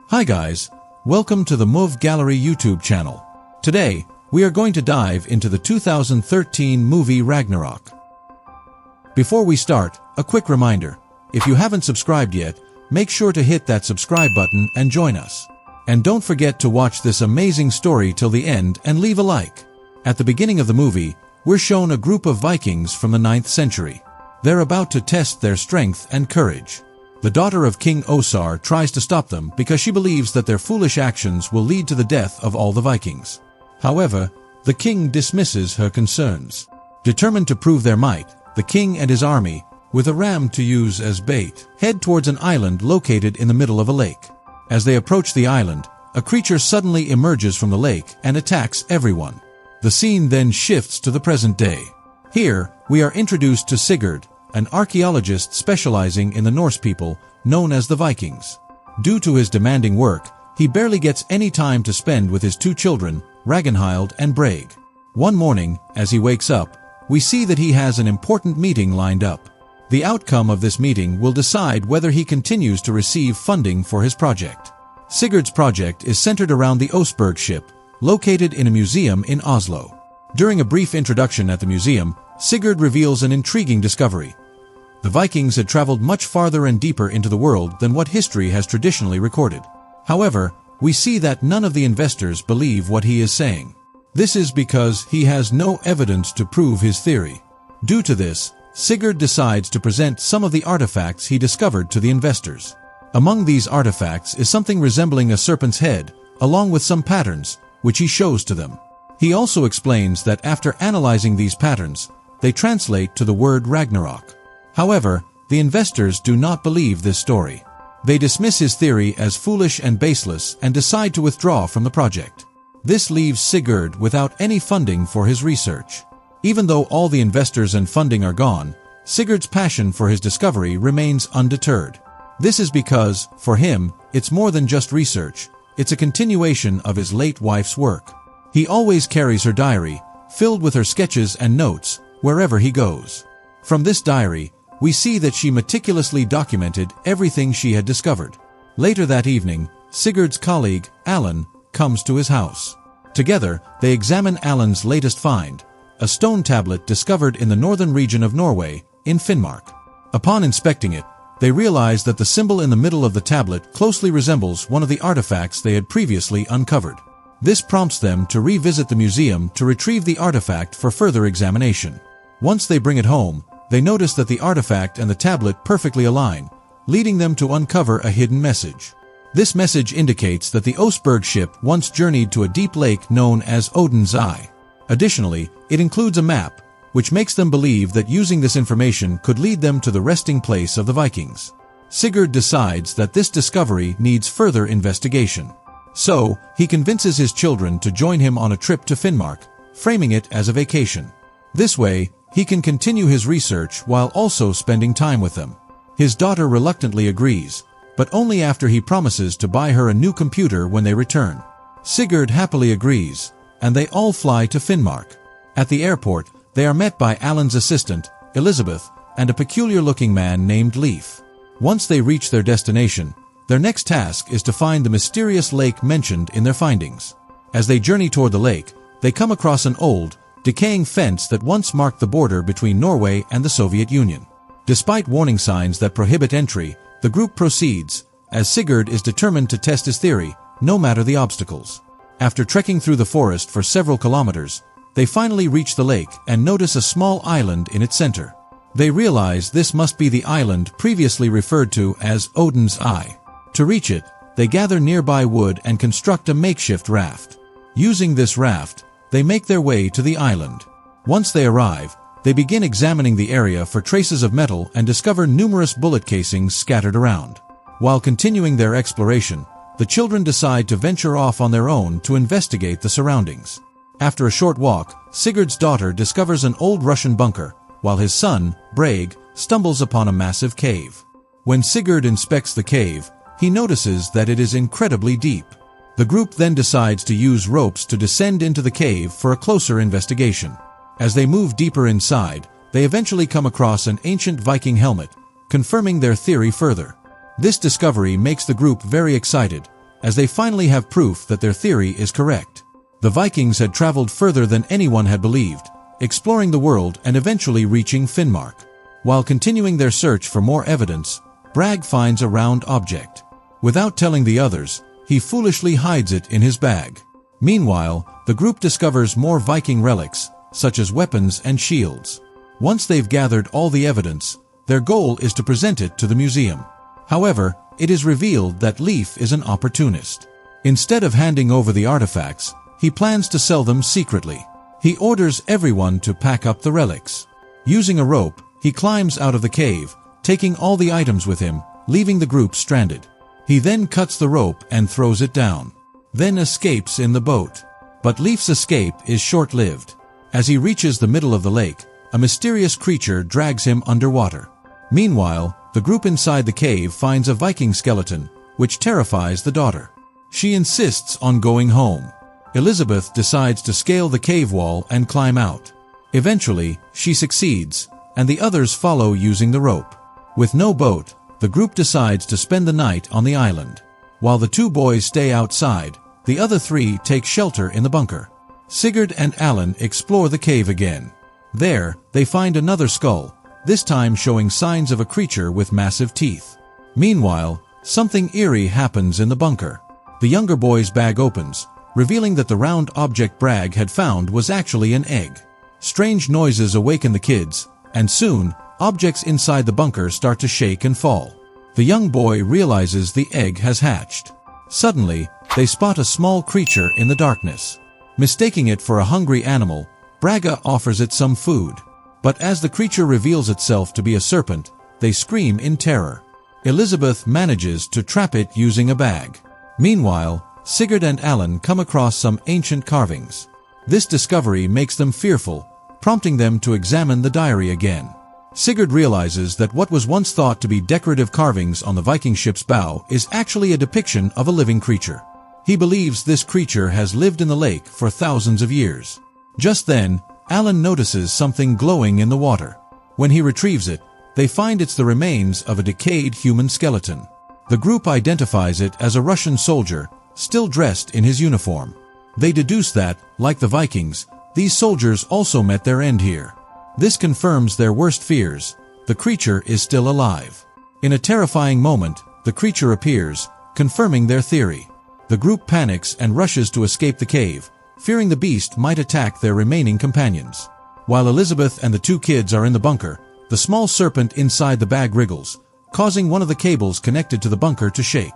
Hi guys, welcome to the Moov Gallery YouTube channel. Today, we are going to dive into the 2013 movie Ragnarok. Before we start, a quick reminder. If you haven't subscribed yet, make sure to hit that subscribe button and join us. And don't forget to watch this amazing story till the end and leave a like. At the beginning of the movie, we're shown a group of Vikings from the 9th century. They're about to test their strength and courage. The daughter of King Osar tries to stop them because she believes that their foolish actions will lead to the death of all the Vikings. However, the king dismisses her concerns. Determined to prove their might, the king and his army, with a ram to use as bait, head towards an island located in the middle of a lake. As they approach the island, a creature suddenly emerges from the lake and attacks everyone. The scene then shifts to the present day. Here, we are introduced to Sigurd, an archaeologist specializing in the Norse people, known as the Vikings. Due to his demanding work, he barely gets any time to spend with his two children, Ragnhild and Brage. One morning, as he wakes up, we see that he has an important meeting lined up. The outcome of this meeting will decide whether he continues to receive funding for his project. Sigurd's project is centered around the Oseberg ship, located in a museum in Oslo. During a brief introduction at the museum, Sigurd reveals an intriguing discovery. The Vikings had traveled much farther and deeper into the world than what history has traditionally recorded. However, we see that none of the investors believe what he is saying. This is because he has no evidence to prove his theory. Due to this, Sigurd decides to present some of the artifacts he discovered to the investors. Among these artifacts is something resembling a serpent's head, along with some patterns, which he shows to them. He also explains that after analyzing these patterns, they translate to the word Ragnarok. However, the investors do not believe this story. They dismiss his theory as foolish and baseless and decide to withdraw from the project. This leaves Sigurd without any funding for his research. Even though all the investors and funding are gone, Sigurd's passion for his discovery remains undeterred. This is because, for him, it's more than just research. It's a continuation of his late wife's work. He always carries her diary, filled with her sketches and notes, wherever he goes. From this diary, we see that she meticulously documented everything she had discovered. Later that evening, Sigurd's colleague, Alan, comes to his house. Together, they examine Alan's latest find, a stone tablet discovered in the northern region of Norway, in Finnmark. Upon inspecting it, they realize that the symbol in the middle of the tablet closely resembles one of the artifacts they had previously uncovered. This prompts them to revisit the museum to retrieve the artifact for further examination. Once they bring it home, they notice that the artifact and the tablet perfectly align, leading them to uncover a hidden message. This message indicates that the Oseberg ship once journeyed to a deep lake known as Odin's Eye. Additionally, it includes a map, which makes them believe that using this information could lead them to the resting place of the Vikings. Sigurd decides that this discovery needs further investigation. So, he convinces his children to join him on a trip to Finnmark, framing it as a vacation. This way, he can continue his research while also spending time with them. His daughter reluctantly agrees, but only after he promises to buy her a new computer when they return. Sigurd happily agrees, and they all fly to Finnmark. At the airport, they are met by Alan's assistant, Elizabeth, and a peculiar-looking man named Leif. Once they reach their destination, their next task is to find the mysterious lake mentioned in their findings. As they journey toward the lake, they come across an old, decaying fence that once marked the border between Norway and the Soviet Union. Despite warning signs that prohibit entry, the group proceeds, as Sigurd is determined to test his theory, no matter the obstacles. After trekking through the forest for several kilometers, they finally reach the lake and notice a small island in its center. They realize this must be the island previously referred to as Odin's Eye. To reach it, they gather nearby wood and construct a makeshift raft. Using this raft, they make their way to the island. Once they arrive, they begin examining the area for traces of metal and discover numerous bullet casings scattered around. While continuing their exploration, the children decide to venture off on their own to investigate the surroundings. After a short walk, Sigurd's daughter discovers an old Russian bunker, while his son, Brage, stumbles upon a massive cave. When Sigurd inspects the cave, he notices that it is incredibly deep. The group then decides to use ropes to descend into the cave for a closer investigation. As they move deeper inside, they eventually come across an ancient Viking helmet, confirming their theory further. This discovery makes the group very excited, as they finally have proof that their theory is correct. The Vikings had traveled further than anyone had believed, exploring the world and eventually reaching Finnmark. While continuing their search for more evidence, Bragg finds a round object. Without telling the others, he foolishly hides it in his bag. Meanwhile, the group discovers more Viking relics, such as weapons and shields. Once they've gathered all the evidence, their goal is to present it to the museum. However, it is revealed that Leif is an opportunist. Instead of handing over the artifacts, he plans to sell them secretly. He orders everyone to pack up the relics. Using a rope, he climbs out of the cave, taking all the items with him, leaving the group stranded. He then cuts the rope and throws it down, then escapes in the boat. But Leif's escape is short-lived. As he reaches the middle of the lake, a mysterious creature drags him underwater. Meanwhile, the group inside the cave finds a Viking skeleton, which terrifies the daughter. She insists on going home. Elizabeth decides to scale the cave wall and climb out. Eventually, she succeeds, and the others follow using the rope. With no boat, the group decides to spend the night on the island. While the two boys stay outside, the other three take shelter in the bunker. Sigurd and Alan explore the cave again. There, they find another skull, this time showing signs of a creature with massive teeth. Meanwhile, something eerie happens in the bunker. The younger boy's bag opens, revealing that the round object Bragg had found was actually an egg. Strange noises awaken the kids, and soon, objects inside the bunker start to shake and fall. The young boy realizes the egg has hatched. Suddenly, they spot a small creature in the darkness. Mistaking it for a hungry animal, Bragg offers it some food. But as the creature reveals itself to be a serpent, they scream in terror. Elizabeth manages to trap it using a bag. Meanwhile, Sigurd and Alan come across some ancient carvings. This discovery makes them fearful, prompting them to examine the diary again. Sigurd realizes that what was once thought to be decorative carvings on the Viking ship's bow is actually a depiction of a living creature. He believes this creature has lived in the lake for thousands of years. Just then, Alan notices something glowing in the water. When he retrieves it, they find it's the remains of a decayed human skeleton. The group identifies it as a Russian soldier, still dressed in his uniform. They deduce that, like the Vikings, these soldiers also met their end here. This confirms their worst fears. The creature is still alive. In a terrifying moment, the creature appears, confirming their theory. The group panics and rushes to escape the cave, fearing the beast might attack their remaining companions. While Elizabeth and the two kids are in the bunker, the small serpent inside the bag wriggles, causing one of the cables connected to the bunker to shake.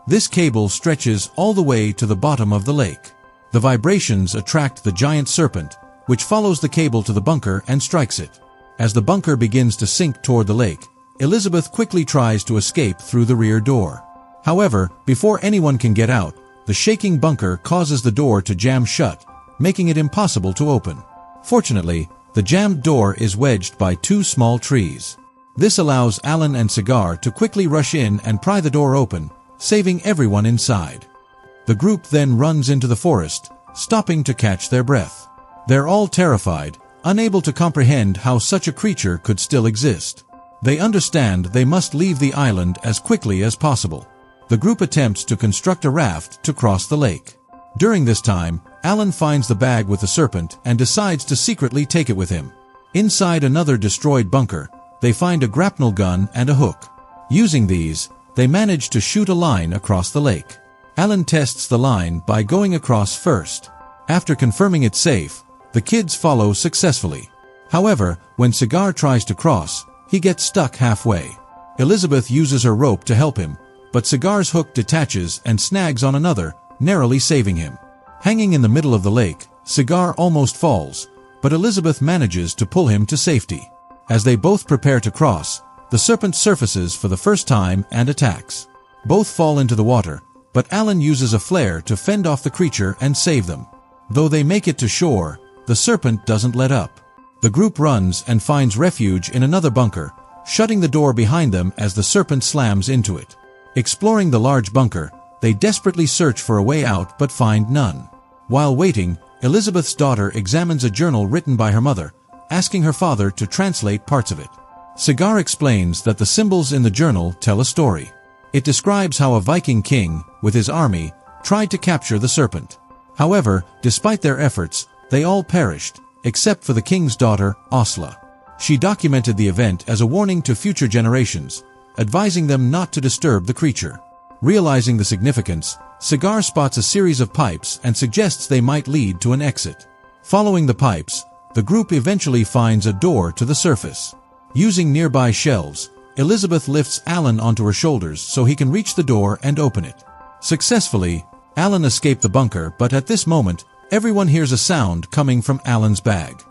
This cable stretches all the way to the bottom of the lake. The vibrations attract the giant serpent, which follows the cable to the bunker and strikes it. As the bunker begins to sink toward the lake, Elizabeth quickly tries to escape through the rear door. However, before anyone can get out, the shaking bunker causes the door to jam shut, making it impossible to open. Fortunately, the jammed door is wedged by two small trees. This allows Alan and Sigurd to quickly rush in and pry the door open, saving everyone inside. The group then runs into the forest, stopping to catch their breath. They're all terrified, unable to comprehend how such a creature could still exist. They understand they must leave the island as quickly as possible. The group attempts to construct a raft to cross the lake. During this time, Alan finds the bag with the serpent and decides to secretly take it with him. Inside another destroyed bunker, they find a grapnel gun and a hook. Using these, they manage to shoot a line across the lake. Alan tests the line by going across first. After confirming it's safe, the kids follow successfully. However, when Sigurd tries to cross, he gets stuck halfway. Elizabeth uses her rope to help him, but Sigurd's hook detaches and snags on another, narrowly saving him. Hanging in the middle of the lake, Sigurd almost falls, but Elizabeth manages to pull him to safety. As they both prepare to cross, the serpent surfaces for the first time and attacks. Both fall into the water, but Alan uses a flare to fend off the creature and save them. Though they make it to shore, the serpent doesn't let up. The group runs and finds refuge in another bunker, shutting the door behind them as the serpent slams into it. Exploring the large bunker, they desperately search for a way out but find none. While waiting, Elizabeth's daughter examines a journal written by her mother, asking her father to translate parts of it. Sigurd explains that the symbols in the journal tell a story. It describes how a Viking king, with his army, tried to capture the serpent. However, despite their efforts, they all perished, except for the king's daughter, Asla. She documented the event as a warning to future generations, advising them not to disturb the creature. Realizing the significance, Sagar spots a series of pipes and suggests they might lead to an exit. Following the pipes, the group eventually finds a door to the surface. Using nearby shelves, Elizabeth lifts Alan onto her shoulders so he can reach the door and open it. Successfully, Alan escaped the bunker, but at this moment, everyone hears a sound coming from Alan's bag.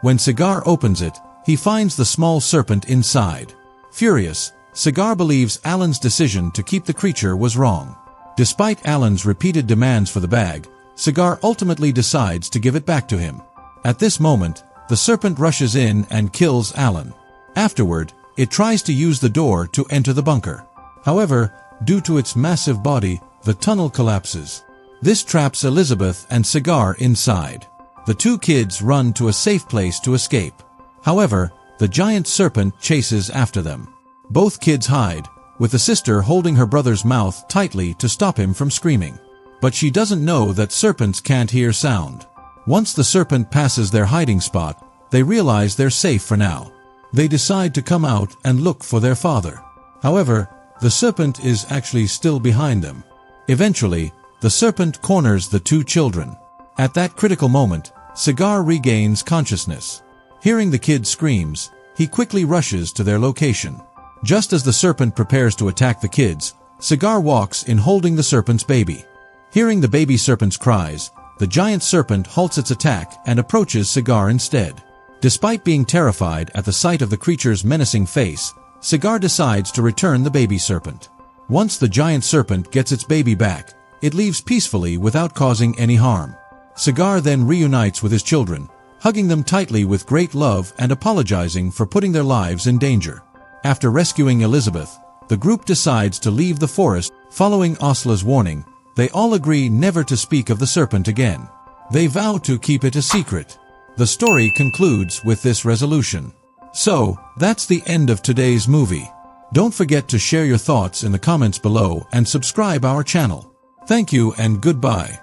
When Sagar opens it, he finds the small serpent inside. Furious, Sagar believes Alan's decision to keep the creature was wrong. Despite Alan's repeated demands for the bag, Sagar ultimately decides to give it back to him. At this moment, the serpent rushes in and kills Alan. Afterward, it tries to use the door to enter the bunker. However, due to its massive body, the tunnel collapses. This traps Elizabeth and Sagar inside. The two kids run to a safe place to escape. However, the giant serpent chases after them. Both kids hide, with the sister holding her brother's mouth tightly to stop him from screaming. But she doesn't know that serpents can't hear sound. Once the serpent passes their hiding spot, they realize they're safe for now. They decide to come out and look for their father. However, the serpent is actually still behind them. Eventually, the serpent corners the two children. At that critical moment, Sagar regains consciousness. Hearing the kids' screams, he quickly rushes to their location. Just as the serpent prepares to attack the kids, Sagar walks in holding the serpent's baby. Hearing the baby serpent's cries, the giant serpent halts its attack and approaches Sagar instead. Despite being terrified at the sight of the creature's menacing face, Sagar decides to return the baby serpent. Once the giant serpent gets its baby back, it leaves peacefully without causing any harm. Sagar then reunites with his children, hugging them tightly with great love and apologizing for putting their lives in danger. After rescuing Elizabeth, the group decides to leave the forest. Following Asla's warning, they all agree never to speak of the serpent again. They vow to keep it a secret. The story concludes with this resolution. So, that's the end of today's movie. Don't forget to share your thoughts in the comments below and subscribe our channel. Thank you and goodbye.